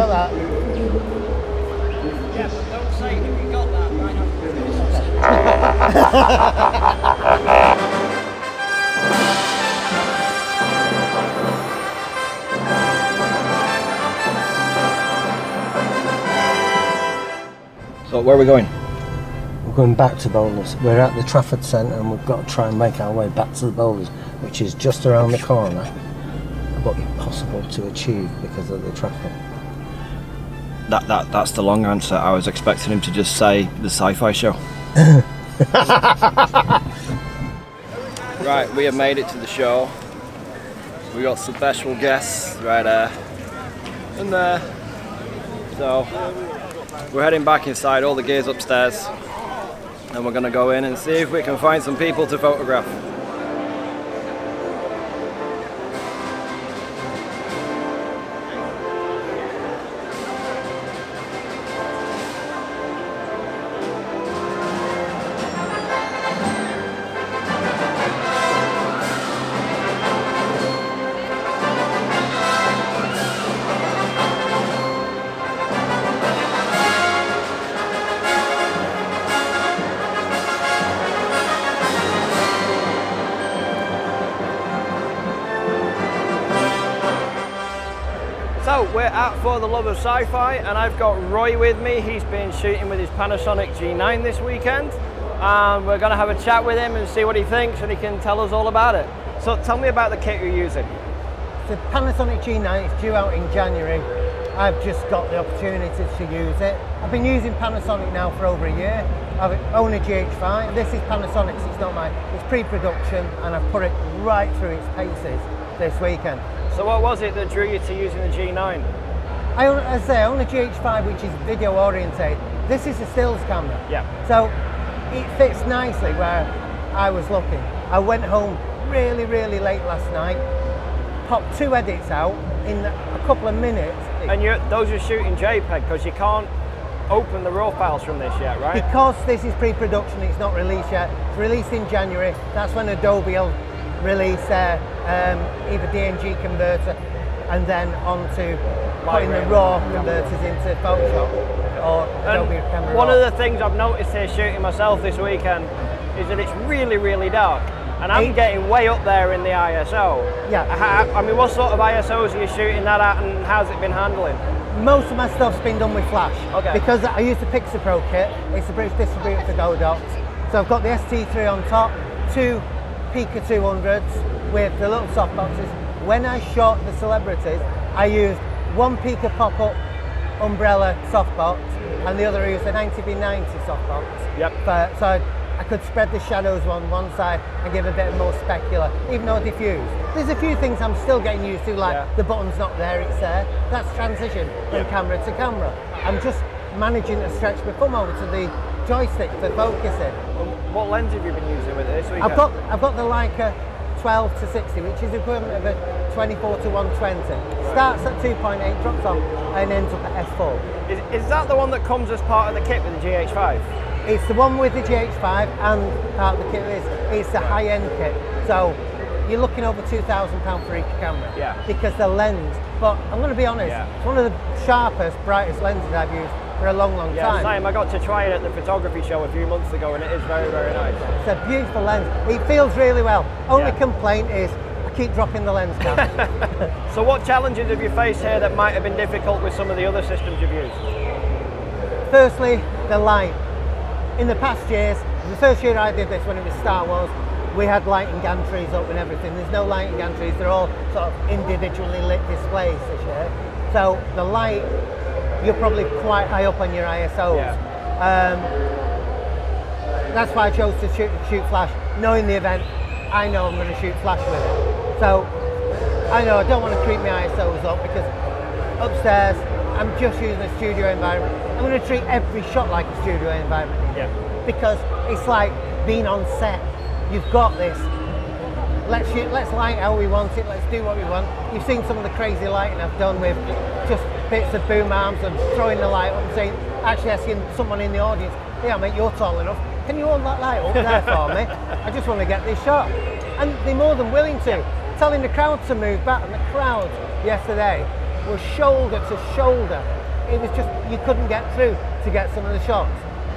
got that? Yeah, but don't say it if you got that right So where are we going? We're going back to Bowlers. We're at the Trafford Centre and we've got to try and make our way back to the Bowlers, which is just around the corner, but impossible to achieve because of the traffic. That's the long answer. I was expecting him to just say the Sci-Fi show. Right, we have made it to the show. We got some special guests right there and there. So we're heading back inside, all the gear's upstairs, and we're going to go in and see if we can find some people to photograph. So we're at For the Love of Sci-Fi and I've got Roy with me. He's been shooting with his Panasonic G9 this weekend and we're going to have a chat with him and see what he thinks and he can tell us all about it. So tell me about the kit you're using. The Panasonic G9 is due out in January. I've just got the opportunity to use it. I've been using Panasonic now for over a year. I own a GH5. This is Panasonic's, it's not mine. It's pre-production and I've put it right through its paces this weekend. So what was it that drew you to using the G9? I own a GH5 which is video oriented. This is a stills camera. Yeah. So it fits nicely where I was looking. I went home really late last night, popped 2 edits out in a couple of minutes. And those are shooting JPEG because you can't open the raw files from this yet, right? Because this is pre-production, it's not released yet. It's released in January. That's when Adobe will release their either DNG converter and then onto putting the raw converters into Photoshop or Adobe Camera One Raw. of the things I've noticed here shooting myself this weekend is that it's really dark and I'm getting way up there in the ISO. Yeah. I mean, what sort of ISOs are you shooting that at and how's it been handling? Most of my stuff's been done with flash. Okay. Because I use the Pixapro kit, it's the British distributor for Godox. So I've got the ST3 on top, 2 Pika 200s with the little softboxes. When I shot the celebrities, I used 1 Pika pop-up umbrella softbox and the other I used a 90B90 softbox. Yep. So I could spread the shadows on one side and give a bit more specular, even though diffused. There's a few things I'm still getting used to, like the button's not there, it's there. That's transition from camera to camera. I'm just managing to stretch my thumb over to the joystick for focusing. What lens have you been using with it this weekend? I've got the Leica 12 to 60, which is equivalent of a 24 to 120. Starts at 2.8, drops off, and ends up at f4. Is that the one that comes as part of the kit with the GH5? It's the one with the GH5 and part of the kit is it's the high-end kit. So you're looking over £2,000 for each camera. Yeah. Because the lens, but I'm going to be honest, it's one of the sharpest, brightest lenses I've used for a long time. Yeah, same. I got to try it at the photography show a few months ago and it is very nice. It's a beautiful lens. It feels really well. Only complaint is I keep dropping the lens cap. So what challenges have you faced here that might have been difficult with some of the other systems you've used? Firstly, the light. In the past years, the first year I did this when it was Star Wars, we had lighting gantries up and everything. There's no lighting gantries, they're all sort of individually lit displays this year. So the light, you're probably quite high up on your ISOs. Yeah. That's why I chose to shoot flash. Knowing the event, I know I'm going to shoot flash with it. So I know I don't want to creep my ISOs up because upstairs I'm just using a studio environment. I'm going to treat every shot like a studio environment. Because it's like being on set. You've got this. Let's shoot, let's light how we want it, let's do what we want. You've seen some of the crazy lighting I've done with just bits of boom arms and throwing the light up and saying, actually asking someone in the audience, yeah mate, you're tall enough, can you hold that light up there for me? I just want to get this shot. And they're more than willing to. Telling the crowd to move back, and the crowd yesterday were shoulder to shoulder. It was just, you couldn't get through to get some of the shots.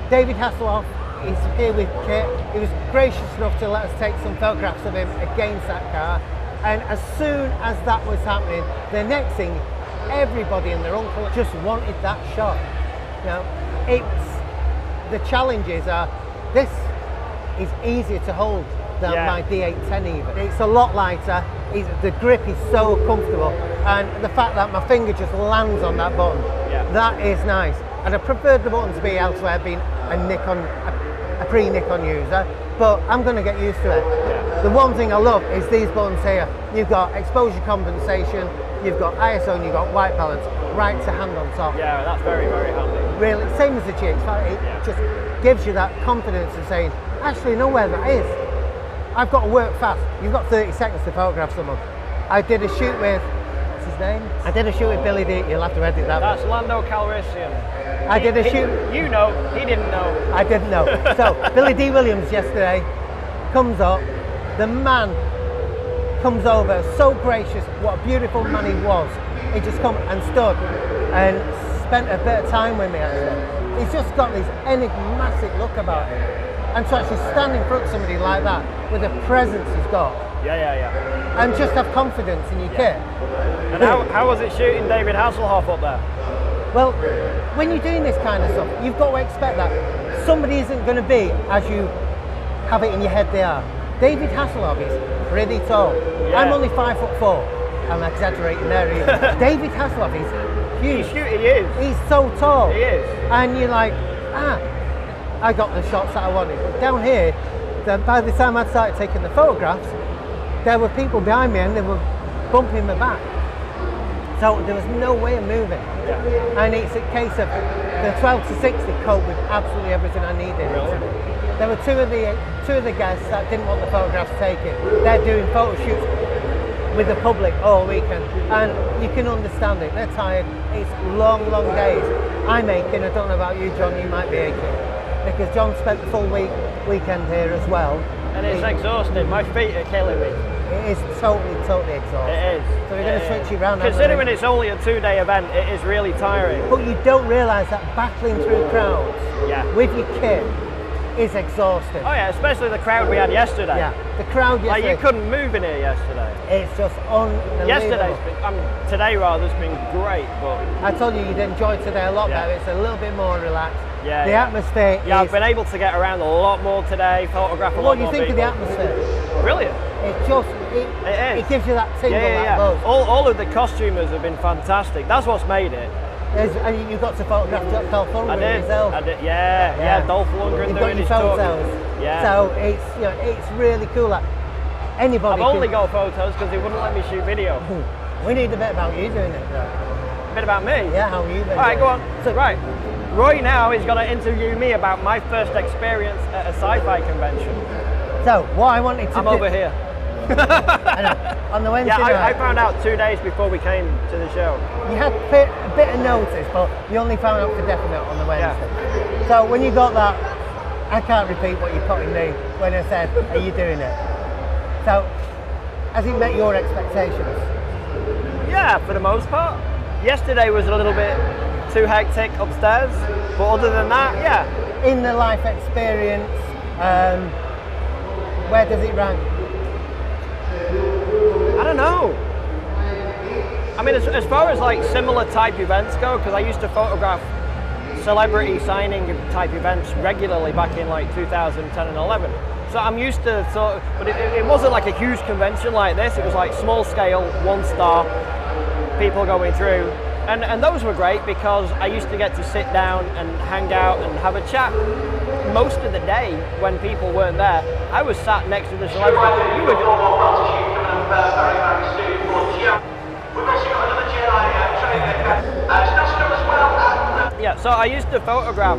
David Hasselhoff is here with kit. He was gracious enough to let us take some photographs of him against that car. And as soon as that was happening, the next thing, everybody and their uncle just wanted that shot. You know, the challenges are, this is easier to hold than my D810 even. It's a lot lighter, the grip is so comfortable, and the fact that my finger just lands on that button, that is nice. And I preferred the button to be elsewhere, being a pre-Nikon user, but I'm going to get used to it. The one thing I love is these buttons here. You've got exposure compensation, you've got ISO, and you've got white balance, right to hand on top. Yeah, that's very, very handy. Really, same as the G9. It just gives you that confidence of saying, actually know where that is. I've got to work fast. You've got 30 seconds to photograph someone. I did a shoot with, what's his name? I did a shoot with Billy D. You'll have to edit that. That's Lando Calrissian. I did a shoot. You know, he didn't know. I didn't know. So Billy Dee Williams yesterday comes up. The man comes over, so gracious. What a beautiful man he was. He just come and stood and spent a bit of time with me actually. He's just got this enigmatic look about him. And to actually stand in front of somebody like that with the presence he's got. And just have confidence in your kit. And how was it shooting David Hasselhoff up there? Well, when you're doing this kind of stuff, you've got to expect that somebody isn't going to be as you have it in your head they are. David Hasselhoff is pretty tall. I'm only 5'4". I'm exaggerating there even. David Hasselhoff is huge. He is. He's so tall. He is. And you're like, I got the shots that I wanted. But down here, by the time I'd started taking the photographs, there were people behind me and they were bumping my back. So there was no way of moving. And it's a case of the 12 to 60 cope with absolutely everything I needed. Really? There were two of the guests that didn't want the photographs taken. They're doing photo shoots with the public all weekend, and you can understand it. They're tired. It's long, long days. I'm aching. I don't know about you, John. You might be aching because John spent the full weekend here as well. And it's exhausting. My feet are killing me. It is totally exhausting. It is. So we're going to switch you around. Considering it's only a 2-day event, it is really tiring. But you don't realise that battling through crowds with your kit is exhausting. Oh yeah, especially the crowd we had yesterday. Yeah, the crowd yesterday. Like you couldn't move in here yesterday. It's just unbelievable. Today rather has been great, but I told you you'd enjoy today a lot better. It's a little bit more relaxed. The atmosphere. I've been able to get around a lot more today, photograph a lot more. What do you think of the atmosphere? Brilliant. It gives you that tingle, that buzz. All of the costumers have been fantastic. That's what's made it. And you got to photograph Dolph Lundgren yourself. I did. Yeah. Dolph Lundgren doing his photos. Yeah. So it's really cool that anybody. I've only got photos because they wouldn't let me shoot video. We need a bit about you doing it, though. A bit about me? Yeah, how are you doing? All right, go on. So, right. Roy now is going to interview me about my first experience at a sci-fi convention. So, what I wanted to do... I'm over here. I know. On the Wednesday night. I found out 2 days before we came to the show. You had a bit of notice, but you only found out for definite on the Wednesday. So when you got that, I can't repeat what you put in me when I said, are you doing it? So, has it met your expectations? Yeah, for the most part. Yesterday was a little bit too hectic upstairs, but other than that, yeah. In the life experience, where does it rank? I don't know. I mean, as far as like similar type events go, because I used to photograph celebrity signing type events regularly back in like 2010 and 11. So I'm used to sort of, but it wasn't like a huge convention like this. It was like small scale, 1 star, people going through. And those were great because I used to get to sit down and hang out and have a chat. Most of the day when people weren't there, I was sat next to the celebrity. Yeah, so I used to photograph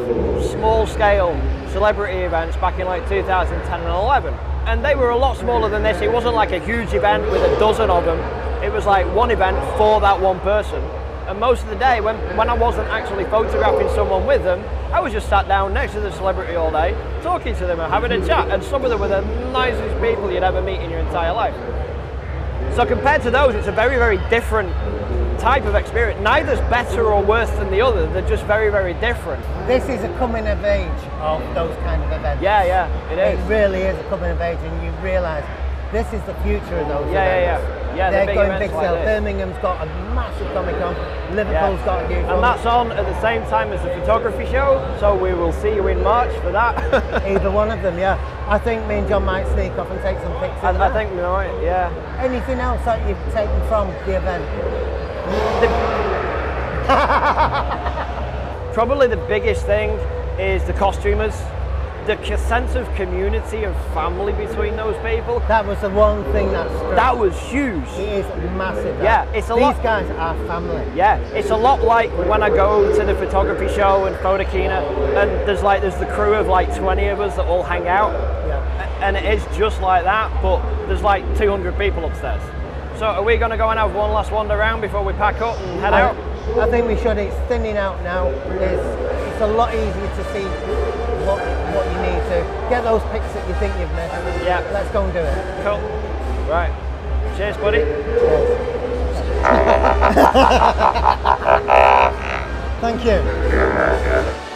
small scale celebrity events back in like 2010 and 11. And they were a lot smaller than this. It wasn't like a huge event with a dozen of them. It was like one event for that one person. And most of the day, when I wasn't actually photographing someone with them, I was just sat down next to the celebrity all day, talking to them and having a chat. And some of them were the nicest people you'd ever meet in your entire life. So compared to those, it's a very, very different type of experience. Neither's better or worse than the other. They're just very, very different. This is a coming of age of those kind of events. Yeah, it is. It really is a coming of age, and you realise this is the future of those events. Yeah, they're the going big like sale. this. Birmingham's got a massive Comic-Con. Liverpool's got a huge one. And that's on at the same time as the photography show, so we will see you in March for that. Either one of them, yeah. I think me and John might sneak off and take some pictures. I think we might, yeah. Anything else that you've taken from the event? Probably the biggest thing is the costumers. The sense of community and family between those people. That was the one thing that struck. That was huge. It is massive. Yeah, it's a lot. These guys are family. Yeah, it's a lot like when I go to the photography show and Photokina, and there's the crew of like 20 of us that all hang out. Yeah. And it is just like that, but there's like 200 people upstairs. So are we going to go and have one last wander around before we pack up and head out? I think we should. It's thinning out now. It's a lot easier to see what you need to get those pics that you think you've missed. Yeah. Let's go and do it. Cool. Right. Cheers, buddy. Cheers. Thank you.